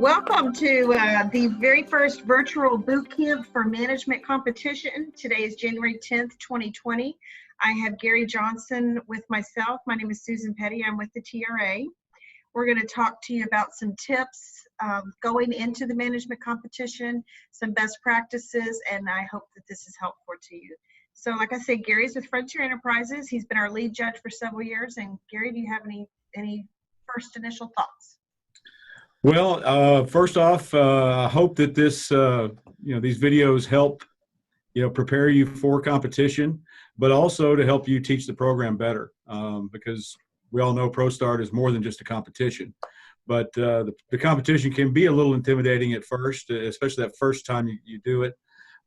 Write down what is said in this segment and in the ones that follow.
Welcome to the very first virtual boot camp for management competition. Today is January 10th, 2020. I have Gary Johnson with myself. My name is Susan Petty. I'm with the TRA. We're going to talk to you about some tips going into the management competition, some best practices, and I hope that this is helpful to you. So like I said, Gary's with Frontier Enterprises. He's been our lead judge for several years. And Gary, do you have any first initial thoughts? Well, first off, I hope that these videos help, prepare you for competition, but also to help you teach the program better, because we all know ProStart is more than just a competition. But the competition can be a little intimidating at first, especially that first time you do it.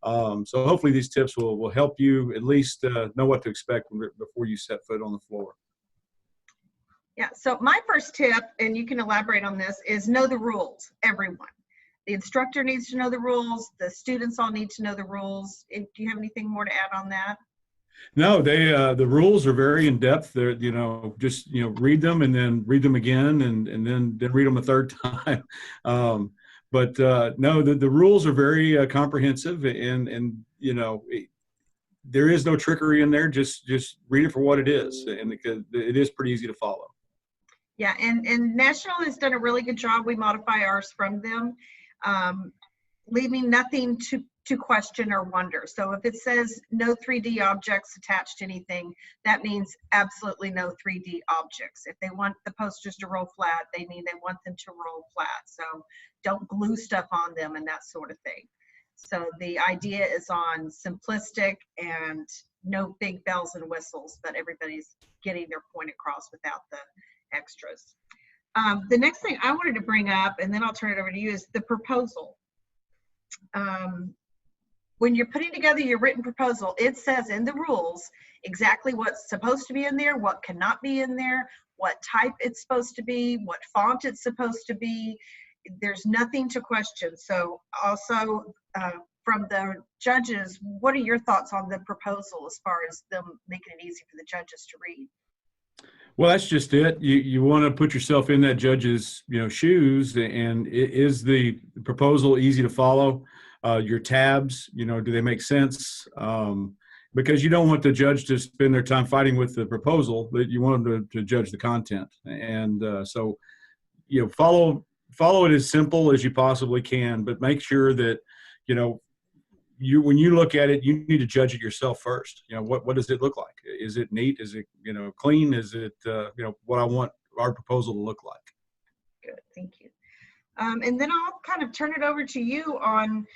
So hopefully these tips will help you at least know what to expect before you set foot on the floor. Yeah, so my first tip, and you can elaborate on this, is know the rules, everyone. The instructor needs to know the rules. The students all need to know the rules. Do you have anything more to add on that? No, the rules are very in-depth. They're, just, read them and then read them again and then read them a third time. No, the rules are very comprehensive and there is no trickery in there. Just read it for what it is, and it is pretty easy to follow. Yeah, and National has done a really good job. We modify ours from them, leaving nothing to question or wonder. So if it says no 3D objects attached to anything, that means absolutely no 3D objects. If they want the posters to roll flat, they mean they want them to roll flat. So don't glue stuff on them and that sort of thing. So the idea is on simplistic and no big bells and whistles, but everybody's getting their point across without the extras. The next thing I wanted to bring up, and then I'll turn it over to you, is the proposal. When you're putting together your written proposal, it says in the rules exactly what's supposed to be in there, what cannot be in there, what type it's supposed to be, what font it's supposed to be. There's nothing to question. So also from the judges, what are your thoughts on the proposal as far as them making it easy for the judges to read? Well, that's just it. You want to put yourself in that judge's shoes, and is the proposal easy to follow? Your tabs, do they make sense? Because you don't want the judge to spend their time fighting with the proposal, but you want them to judge the content. And so follow it as simple as you possibly can, but make sure that when you look at it, you need to judge it yourself first. What does it look like? Is it neat? Is it clean? Is it what I want our proposal to look like? Good, thank you. And then I'll kind of turn it over to you on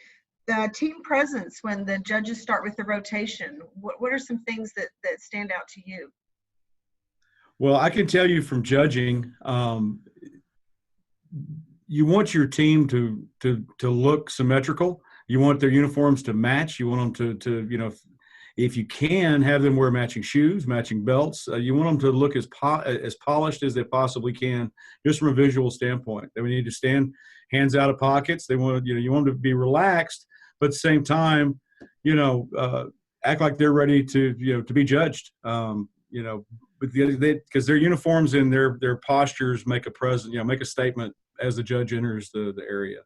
the team presence when the judges start with the rotation. What are some things that stand out to you? Well, I can tell you from judging, you want your team to look symmetrical. You want their uniforms to match. You want them to if you can, have them wear matching shoes, matching belts. You want them to look as polished as they possibly can, just from a visual standpoint. They need to stand hands out of pockets. They want you want them to be relaxed, but at the same time, act like they're ready to be judged. Because their uniforms and their postures make a statement as the judge enters the area.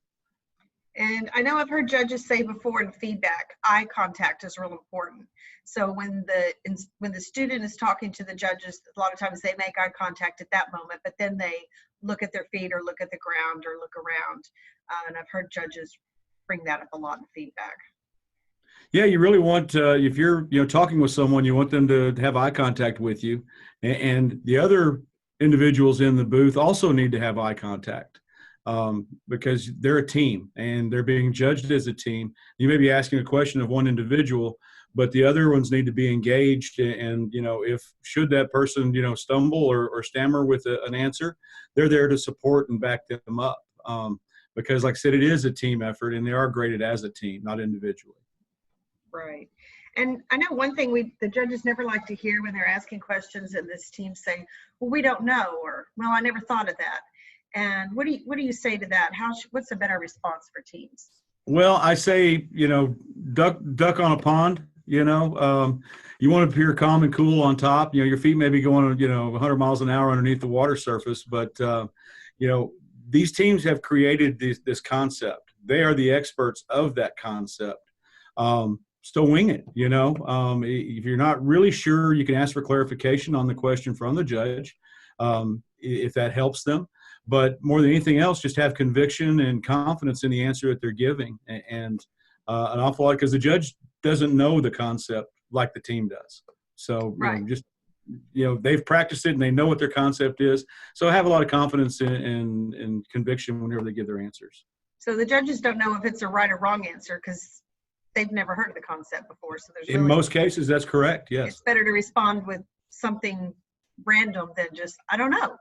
And I know I've heard judges say before in feedback, eye contact is real important. So when the student is talking to the judges, a lot of times they make eye contact at that moment, but then they look at their feet or look at the ground or look around. And I've heard judges bring that up a lot in feedback. Yeah, you really want, if you're talking with someone, you want them to have eye contact with you. And the other individuals in the booth also need to have eye contact. Because they're a team and they're being judged as a team. You may be asking a question of one individual, but the other ones need to be engaged. And, should that person, stumble or stammer with an answer, they're there to support and back them up. Because like I said, it is a team effort and they are graded as a team, not individually. Right. And I know one thing the judges never like to hear when they're asking questions and this team say, well, we don't know, or, well, I never thought of that. And what do you say to that? What's a better response for teams? Well, I say, duck on a pond. You want to appear calm and cool on top. Your feet may be going, 100 miles an hour underneath the water surface, but these teams have created this concept. They are the experts of that concept. So wing it, if you're not really sure, you can ask for clarification on the question from the judge, if that helps them. But more than anything else, just have conviction and confidence in the answer that they're giving. And an awful lot, because the judge doesn't know the concept like the team does. So Right. They've practiced it and they know what their concept is. So have a lot of confidence and conviction whenever they give their answers. So the judges don't know if it's a right or wrong answer because they've never heard of the concept before. So there's in most cases, that's correct. Yes. It's better to respond with something random than just, I don't know.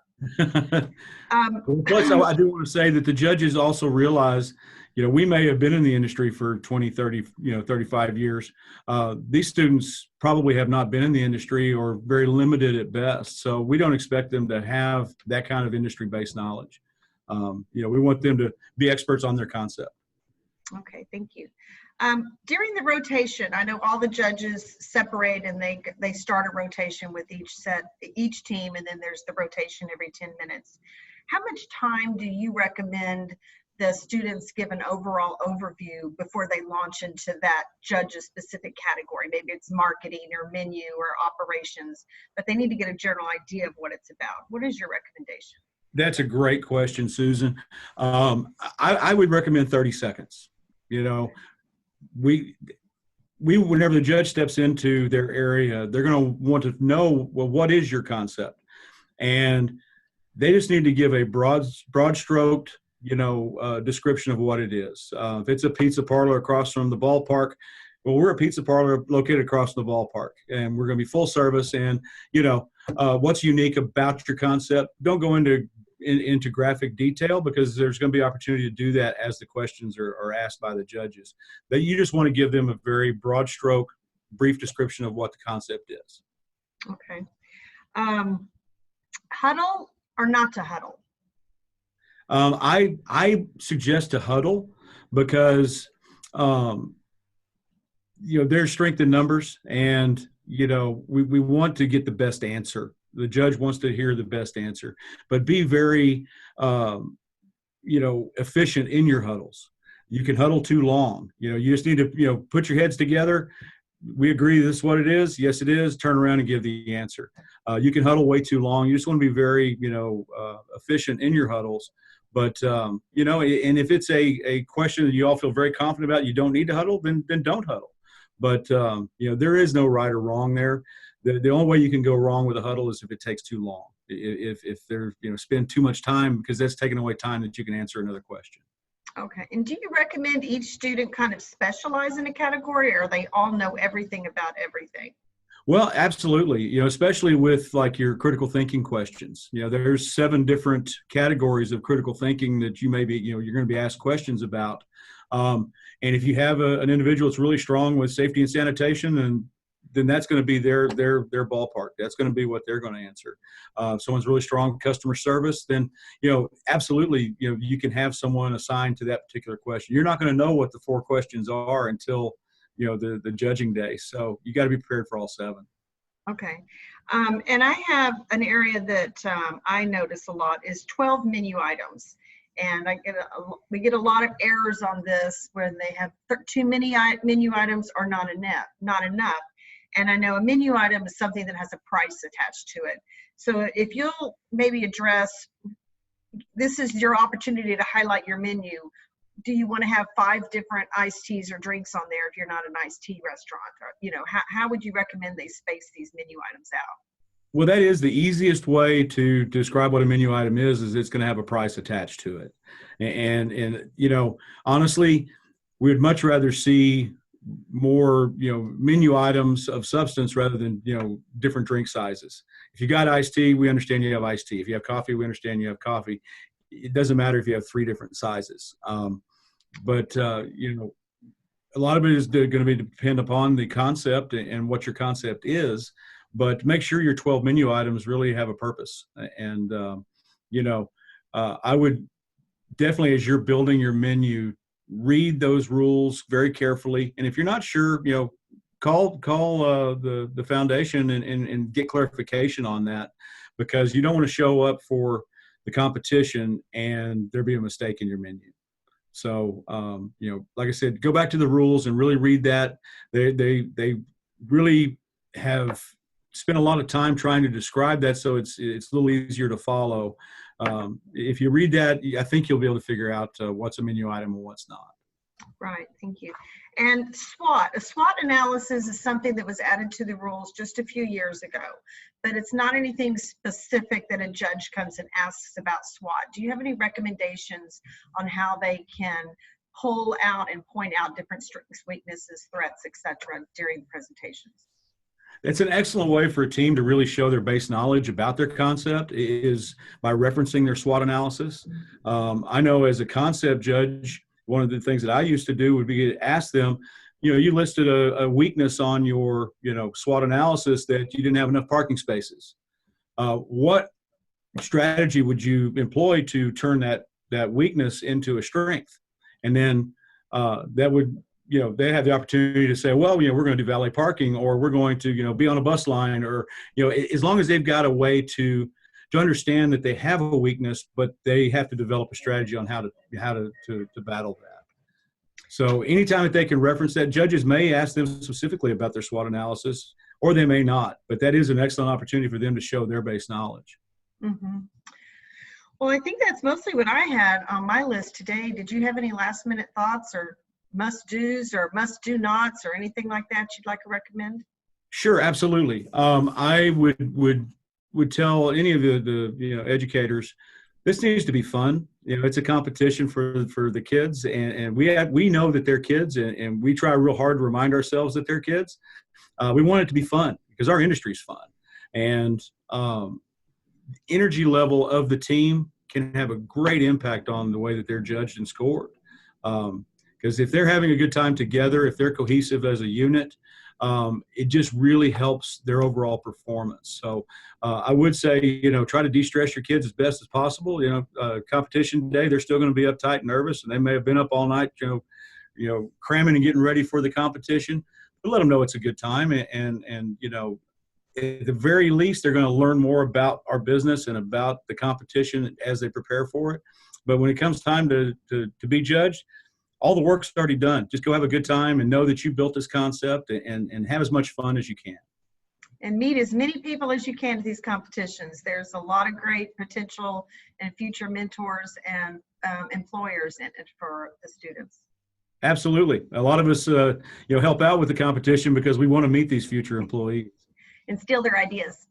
Plus, I do want to say that the judges also realize, we may have been in the industry for 20, 30, 35 years. These students probably have not been in the industry or very limited at best. So we don't expect them to have that kind of industry-based knowledge. We want them to be experts on their concept. Okay, thank you. During the rotation, I know all the judges separate and they start a rotation with each team, and then there's the rotation every 10 minutes. How much time do you recommend the students give an overall overview before they launch into that judge's specific category? Maybe it's marketing or menu or operations, but they need to get a general idea of what it's about. What is your recommendation? That's a great question, Susan. I would recommend 30 seconds. We whenever the judge steps into their area, they're going to want to know, well, what is your concept? And they just need to give a broad stroked, description of what it is. If it's a pizza parlor across from the ballpark, well, we're a pizza parlor located across the ballpark, and we're going to be full service. And, what's unique about your concept? Don't go into graphic detail, because there's going to be opportunity to do that as the questions are asked by the judges. But you just want to give them a very broad stroke, brief description of what the concept is. Okay. Huddle or not to huddle? I suggest to huddle because, there's strength in numbers, and, we want to get the best answer. The judge wants to hear the best answer, but be very, efficient in your huddles. You can huddle too long. You just need to, put your heads together. We agree this is what it is. Yes, it is. Turn around and give the answer. You can huddle way too long. You just want to be very, efficient in your huddles. But, and if it's a question that you all feel very confident about, you don't need to huddle, then don't huddle. But, there is no right or wrong there. The only way you can go wrong with a huddle is if it takes too long. If they're, spend too much time, because that's taking away time that you can answer another question. Okay. And do you recommend each student kind of specialize in a category, or they all know everything about everything? Well, absolutely. Especially with like your critical thinking questions. There's 7 different categories of critical thinking that you may be, you're going to be asked questions about. And if you have an individual that's really strong with safety and sanitation, then that's going to be their ballpark. That's going to be what they're going to answer. If someone's really strong with customer service, then, absolutely, you can have someone assigned to that particular question. You're not going to know what the 4 questions are until, the judging day. So you got to be prepared for all 7. Okay. And I have an area that I notice a lot is 12 menu items. And we get a lot of errors on this when they have too many menu items or not enough. And I know a menu item is something that has a price attached to it. So if you'll maybe address, this is your opportunity to highlight your menu. Do you want to have 5 different iced teas or drinks on there if you're not an iced tea restaurant? Or, how would you recommend they space these menu items out? Well, that is the easiest way to describe what a menu item is it's going to have a price attached to it. And honestly, we would much rather see more, menu items of substance rather than, different drink sizes. If you got iced tea, we understand you have iced tea. If you have coffee, we understand you have coffee. It doesn't matter if you have 3 different sizes. But a lot of it is going to be depend upon the concept and what your concept is, but make sure your 12 menu items really have a purpose. And, I would definitely, as you're building your menu, read those rules very carefully. And if you're not sure, call the foundation and get clarification on that, because you don't want to show up for the competition and there be a mistake in your menu. So, like I said, go back to the rules and really read that. They really have spent a lot of time trying to describe that, so it's a little easier to follow. If you read that, I think you'll be able to figure out what's a menu item and what's not. Right, thank you. And a SWOT analysis is something that was added to the rules just a few years ago, but it's not anything specific that a judge comes and asks about SWOT. Do you have any recommendations on how they can pull out and point out different strengths, weaknesses, threats, etc. during presentations? It's an excellent way for a team to really show their base knowledge about their concept is by referencing their SWOT analysis. I know as a concept judge, one of the things that I used to do would be to ask them, you listed a weakness on your, SWOT analysis that you didn't have enough parking spaces. What strategy would you employ to turn that weakness into a strength? And then that would, they have the opportunity to say, well, we're going to do valet parking, or we're going to, be on a bus line, or, as long as they've got a way to understand that they have a weakness, but they have to develop a strategy on how to battle that. So anytime that they can reference that, judges may ask them specifically about their SWOT analysis, or they may not, but that is an excellent opportunity for them to show their base knowledge. Mm-hmm. Well, I think that's mostly what I had on my list today. Did you have any last minute thoughts or must-dos or must-do-nots or anything like that you'd like to recommend? Sure, absolutely. I would tell any of the educators, this needs to be fun. It's a competition for the kids, and we know that they're kids, and we try real hard to remind ourselves that they're kids. We want it to be fun because our industry is fun, and energy level of the team can have a great impact on the way that they're judged and scored. Because if they're having a good time together, if they're cohesive as a unit, it just really helps their overall performance. So I would say, try to de-stress your kids as best as possible. Competition day, they're still going to be uptight and nervous, and they may have been up all night, cramming and getting ready for the competition. But let them know it's a good time, and at the very least, they're going to learn more about our business and about the competition as they prepare for it. But when it comes time to be judged, all the work's already done. Just go have a good time and know that you built this concept and have as much fun as you can. And meet as many people as you can at these competitions. There's a lot of great potential and future mentors and employers in it for the students. Absolutely. A lot of us, help out with the competition because we want to meet these future employees. And steal their ideas.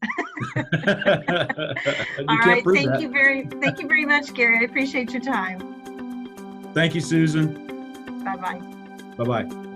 All right. Thank you very much, Gary. I appreciate your time. Thank you, Susan. Bye-bye. Bye-bye.